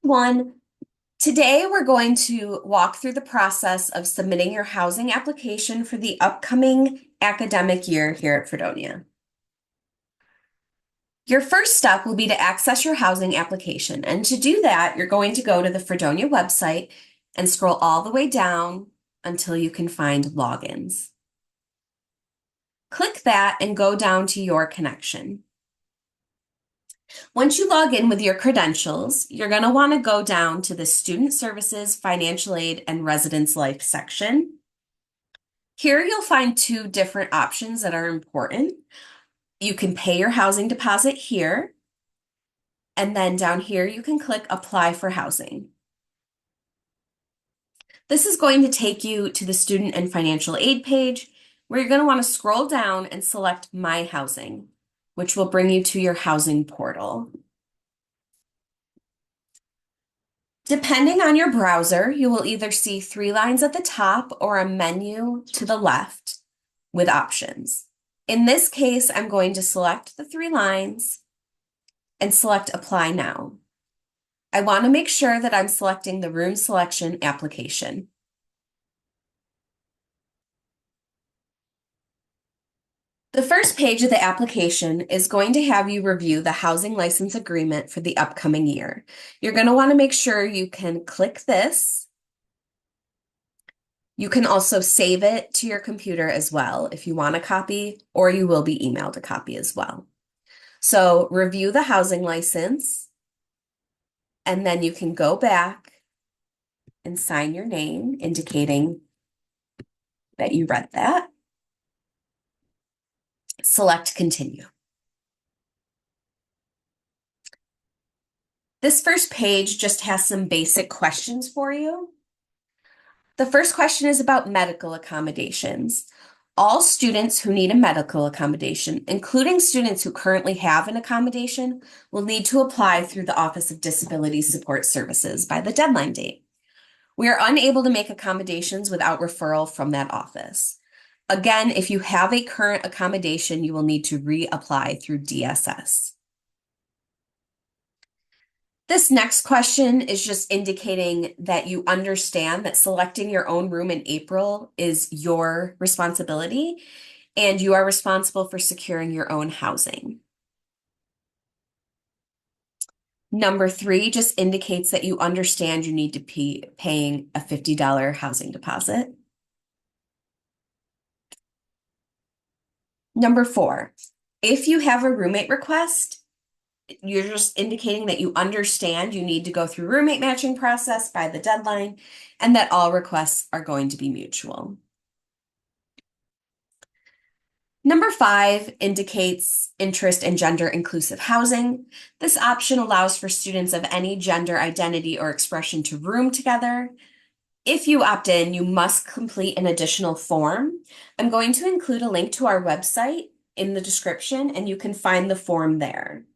One, today we're going to walk through the process of submitting your housing application for the upcoming academic year here at Fredonia. Your first step will be to access your housing application. And to do that, you're going to go to the Fredonia website and scroll all the way down until you can find logins. Click that and go down to your connection. Once you log in with your credentials, you're going to want to go down to the Student Services, Financial Aid, and Residence Life section. Here you'll find two different options that are important. You can pay your housing deposit here, and then down here you can click Apply for Housing. This is going to take you to the Student and Financial Aid page, where you're going to want to scroll down and select My Housing, which will bring you to your housing portal. Depending on your browser, you will either see three lines at the top or a menu to the left with options. In this case, I'm going to select the three lines and select Apply Now. I want to make sure that I'm selecting the room selection application. The first page of the application is going to have you review the housing license agreement for the upcoming year. You're going to want to make sure you can click this. You can also save it to your computer as well if you want a copy, or you will be emailed a copy as well. So review the housing license, and then you can go back and sign your name, indicating that you read that. Select Continue. This first page just has some basic questions for you. The first question is about medical accommodations. All students who need a medical accommodation, including students who currently have an accommodation, will need to apply through the Office of Disability Support Services by the deadline date. We are unable to make accommodations without referral from that office. Again, if you have a current accommodation, you will need to reapply through DSS. This next question is just indicating that you understand that selecting your own room in April is your responsibility, and you are responsible for securing your own housing. Number 3 just indicates that you understand you need to be paying a $50 housing deposit. Number 4, if you have a roommate request, you're just indicating that you understand you need to go through roommate matching process by the deadline and that all requests are going to be mutual. Number 5 indicates interest in gender inclusive housing. This option allows for students of any gender identity or expression to room together. If you opt in, you must complete an additional form. I'm going to include a link to our website in the description, and you can find the form there.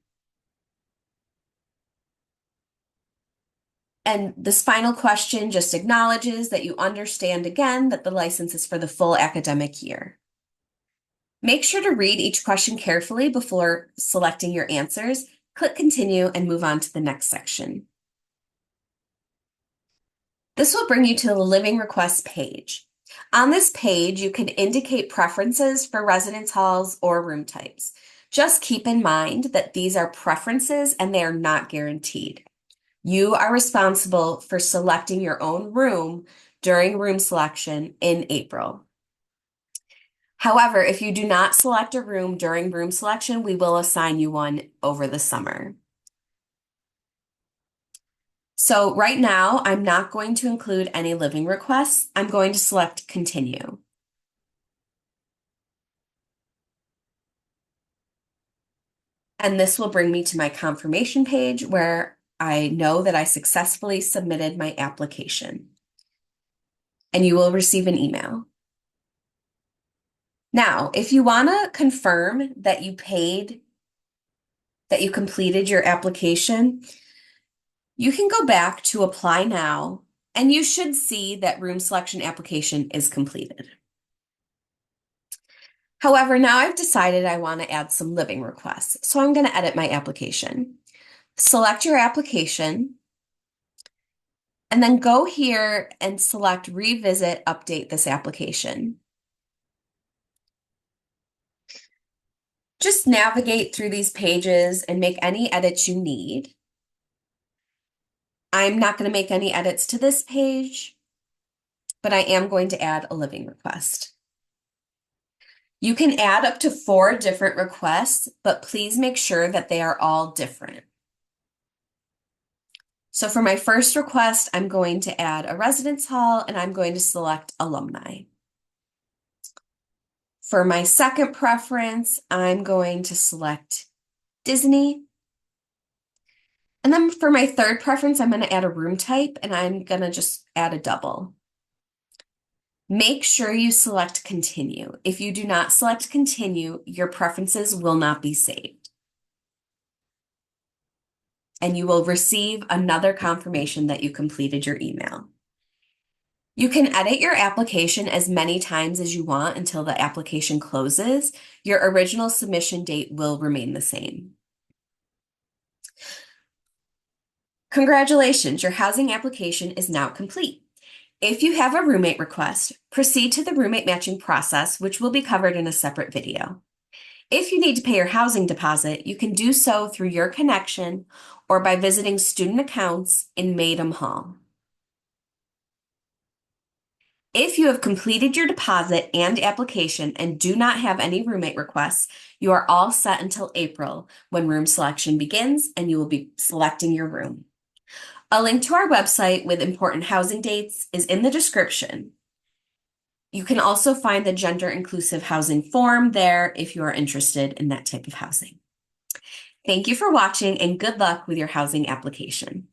And this final question just acknowledges that you understand again that the license is for the full academic year. Make sure to read each question carefully before selecting your answers. Click Continue and move on to the next section. This will bring you to the Living Requests page. On this page, you can indicate preferences for residence halls or room types. Just keep in mind that these are preferences and they are not guaranteed. You are responsible for selecting your own room during room selection in April. However, if you do not select a room during room selection, we will assign you one over the summer. So right now, I'm not going to include any living requests. I'm going to select Continue. And this will bring me to my confirmation page where I know that I successfully submitted my application. And you will receive an email. Now, if you want to confirm that you completed your application, you can go back to Apply Now, and you should see that room selection application is completed. However, now I've decided I want to add some living requests, so I'm going to edit my application. Select your application, And then go here and select Revisit, Update this application. Just navigate through these pages and make any edits you need. I'm not going to make any edits to this page, but I am going to add a living request. You can add up to 4 different requests, but please make sure that they are all different. So for my first request, I'm going to add a residence hall and I'm going to select alumni. For my second preference, I'm going to select Disney. And then for my third preference, I'm going to add a room type and I'm going to just add a double. Make sure you select continue. If you do not select continue, your preferences will not be saved. And you will receive another confirmation that you completed your email. You can edit your application as many times as you want until the application closes. Your original submission date will remain the same. Congratulations, your housing application is now complete. If you have a roommate request, proceed to the roommate matching process, which will be covered in a separate video. If you need to pay your housing deposit, you can do so through your connection or by visiting student accounts in Maydam Hall. If you have completed your deposit and application and do not have any roommate requests, you are all set until April when room selection begins and you will be selecting your room. A link to our website with important housing dates is in the description. You can also find the gender inclusive housing form there if you are interested in that type of housing. Thank you for watching and good luck with your housing application.